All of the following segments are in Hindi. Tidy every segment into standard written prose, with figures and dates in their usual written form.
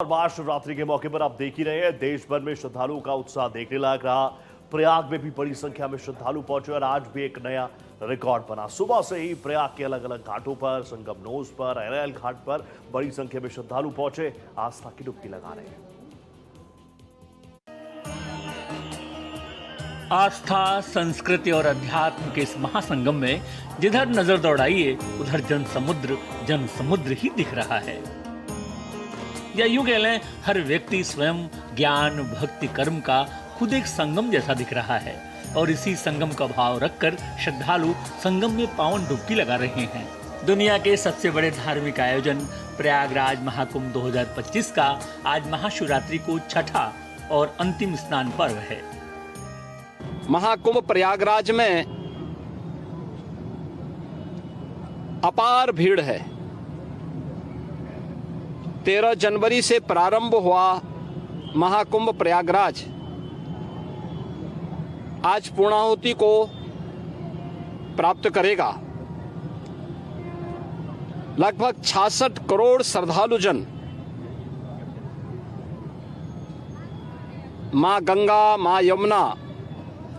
और महाशिवरात्रि के मौके पर आप देख ही रहे हैं, देश भर में श्रद्धालुओं का उत्साह देखने लायक रहा। प्रयाग में भी बड़ी संख्या में श्रद्धालु पहुंचे और आज भी एक नया रिकॉर्ड बना। सुबह से ही प्रयाग के अलग अलग घाटों पर, संगमनोज पर, अरैल घाट पर बड़ी संख्या में श्रद्धालु पहुंचे, आस्था की डुबकी लगा रहे हैं। आस्था, संस्कृति और अध्यात्म के इस महासंगम में जिधर नजर दौड़ाइए उधर जन समुद्र ही दिख रहा है। या यूं कह लें, हर व्यक्ति स्वयं ज्ञान भक्ति कर्म का खुद एक संगम जैसा दिख रहा है और इसी संगम का भाव रखकर श्रद्धालु संगम में पावन डुबकी लगा रहे हैं। दुनिया के सबसे बड़े धार्मिक आयोजन प्रयागराज महाकुंभ 2025 का आज महाशिवरात्रि को छठा और अंतिम स्नान पर्व है। महाकुंभ प्रयागराज में अपार भीड़ है। 13 जनवरी से प्रारंभ हुआ महाकुंभ प्रयागराज आज पूर्णाहुति को प्राप्त करेगा। लगभग 66 करोड़ श्रद्धालु जन मां गंगा, मां यमुना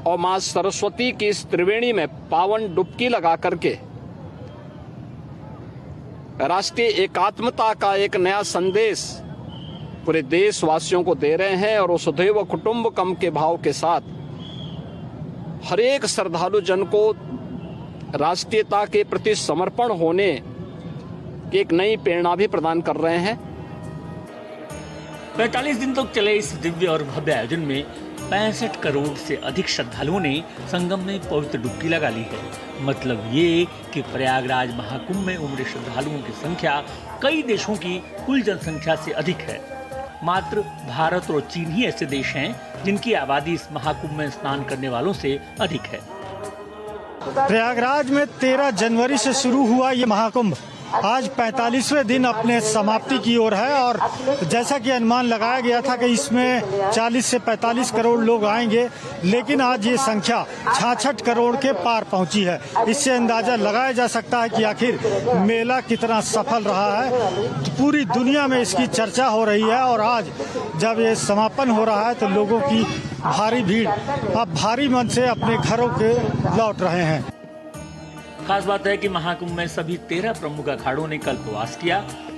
और मां सरस्वती की इस त्रिवेणी में पावन डुबकी लगा करके राष्ट्रीय एकात्मता का एक नया संदेश पूरे देशवासियों को दे रहे हैं और वसुधैव कुटुंबकम के भाव के साथ हर एक श्रद्धालु जन को राष्ट्रीयता के प्रति समर्पण होने की एक नई प्रेरणा भी प्रदान कर रहे हैं। 45 दिन तक चले इस दिव्य और भव्य आयोजन में 65 करोड़ से अधिक श्रद्धालुओं ने संगम में पवित्र डुबकी लगा ली है। मतलब ये कि प्रयागराज महाकुंभ में उमड़े श्रद्धालुओं की संख्या कई देशों की कुल जनसंख्या से अधिक है। मात्र भारत और चीन ही ऐसे देश हैं जिनकी आबादी इस महाकुंभ में स्नान करने वालों से अधिक है। प्रयागराज में 13 जनवरी से शुरू हुआ ये महाकुंभ आज 45वें दिन अपने समाप्ति की ओर है और जैसा कि अनुमान लगाया गया था कि इसमें 40 से 45 करोड़ लोग आएंगे, लेकिन आज ये संख्या 66 करोड़ के पार पहुंची है। इससे अंदाजा लगाया जा सकता है कि आखिर मेला कितना सफल रहा है। पूरी दुनिया में इसकी चर्चा हो रही है और आज जब ये समापन हो रहा है तो लोगों की भारी भीड़ अब भारी मन से अपने घरों के लौट रहे हैं। खास बात है कि महाकुंभ में सभी 13 प्रमुख अखाड़ों ने कल्पवास किया।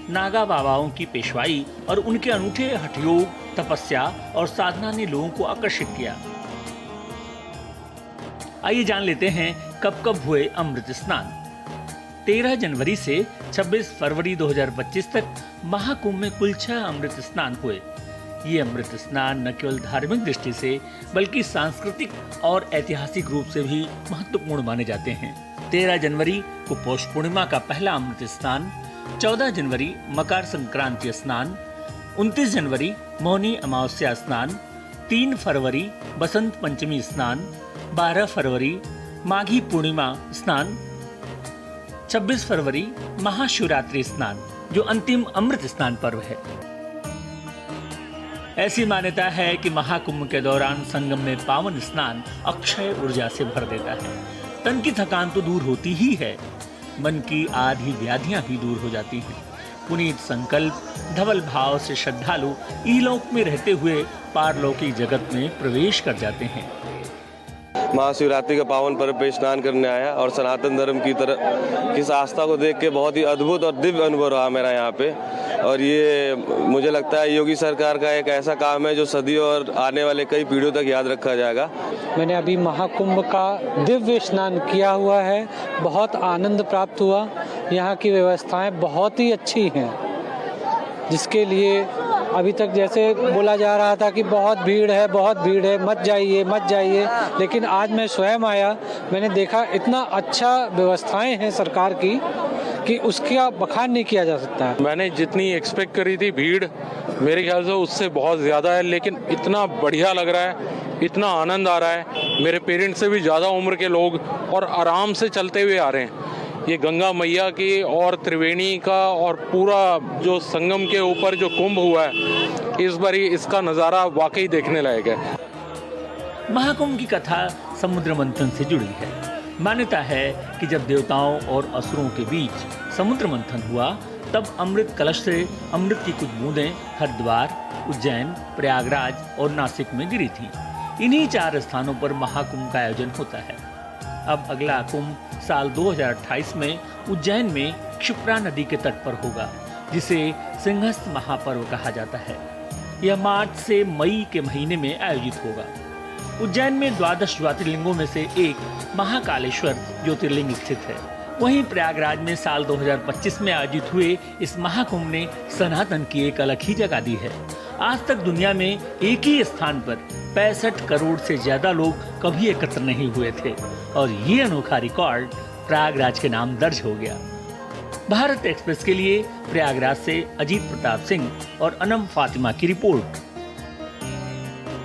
नागा बाबाओं की पेशवाई और उनके अनूठे हठयोग, तपस्या और साधना ने लोगों को आकर्षित किया। आइए जान लेते हैं कब कब हुए अमृत स्नान। 13 जनवरी से 26 फरवरी 2025 तक महाकुंभ में कुल 6 अमृत स्नान हुए। ये अमृत स्नान न केवल धार्मिक दृष्टि से बल्कि सांस्कृतिक और ऐतिहासिक रूप से भी महत्वपूर्ण माने जाते हैं। 13 जनवरी को पौष पूर्णिमा का पहला अमृत स्नान, 14 जनवरी मकर संक्रांति स्नान, 29 जनवरी मौनी अमावस्या स्नान, 3 फरवरी बसंत पंचमी स्नान, 12 फरवरी माघी पूर्णिमा स्नान, 26 फरवरी महाशिवरात्रि स्नान जो अंतिम अमृत स्नान पर्व है। ऐसी मान्यता है कि महाकुंभ के दौरान संगम में पावन स्नान अक्षय ऊर्जा से भर देता है। तन की थकान तो दूर होती ही है, मन की आधी व्याधियां भी दूर हो जाती हैं। पुनीत संकल्प, धवल भाव से श्रद्धालु इहलोक में रहते हुए पारलौकिक जगत में प्रवेश कर जाते हैं। महाशिवरात्रि का पावन पर्व पे स्नान करने आया और सनातन धर्म की तरह इस आस्था को देख के बहुत ही अद्भुत और दिव्य अनुभव रहा मेरा यहाँ पे। और ये मुझे लगता है योगी सरकार का एक ऐसा काम है जो सदियों और आने वाले कई पीढ़ियों तक याद रखा जाएगा। मैंने अभी महाकुंभ का दिव्य स्नान किया हुआ है, बहुत आनंद प्राप्त हुआ। यहाँ की व्यवस्थाएं बहुत ही अच्छी हैं, जिसके लिए अभी तक जैसे बोला जा रहा था कि बहुत भीड़ है, मत जाइए, लेकिन आज मैं स्वयं आया, मैंने देखा इतना अच्छा व्यवस्थाएं हैं सरकार की कि उसका बखान नहीं किया जा सकता है। मैंने जितनी एक्सपेक्ट करी थी भीड़ मेरे ख्याल से उससे बहुत ज़्यादा है, लेकिन इतना बढ़िया लग रहा है, इतना आनंद आ रहा है। मेरे पेरेंट्स से भी ज़्यादा उम्र के लोग और आराम से चलते हुए आ रहे हैं। ये गंगा मैया की और त्रिवेणी का और पूरा जो संगम के ऊपर जो कुंभ हुआ है, इस बारी इसका नज़ारा वाकई देखने लायक है। महाकुंभ की कथा समुद्र मंथन से जुड़ी है। मान्यता है कि जब देवताओं और असुरों के बीच समुद्र मंथन हुआ तब अमृत कलश से अमृत की कुछ बूंदें हरिद्वार, उज्जैन, प्रयागराज और नासिक में गिरी थी। इन्हीं 4 स्थानों पर महाकुंभ का आयोजन होता है। अब अगला कुंभ साल 2028 में उज्जैन में क्षिप्रा नदी के तट पर होगा, जिसे सिंहस्थ महापर्व कहा जाता है। यह मार्च से मई के महीने में आयोजित होगा। उज्जैन में 12 ज्योतिर्लिंगों में से एक महाकालेश्वर ज्योतिर्लिंग स्थित है। वहीं प्रयागराज में साल 2025 में आयोजित हुए इस महाकुंभ ने सनातन की एक अलग ही जगह दी है। आज तक दुनिया में एक ही स्थान पर 65 करोड़ से ज्यादा लोग कभी एकत्र नहीं हुए थे और ये अनोखा रिकॉर्ड प्रयागराज के नाम दर्ज हो गया। भारत एक्सप्रेस के लिए प्रयागराज से अजीत प्रताप सिंह और अनम फातिमा की रिपोर्ट।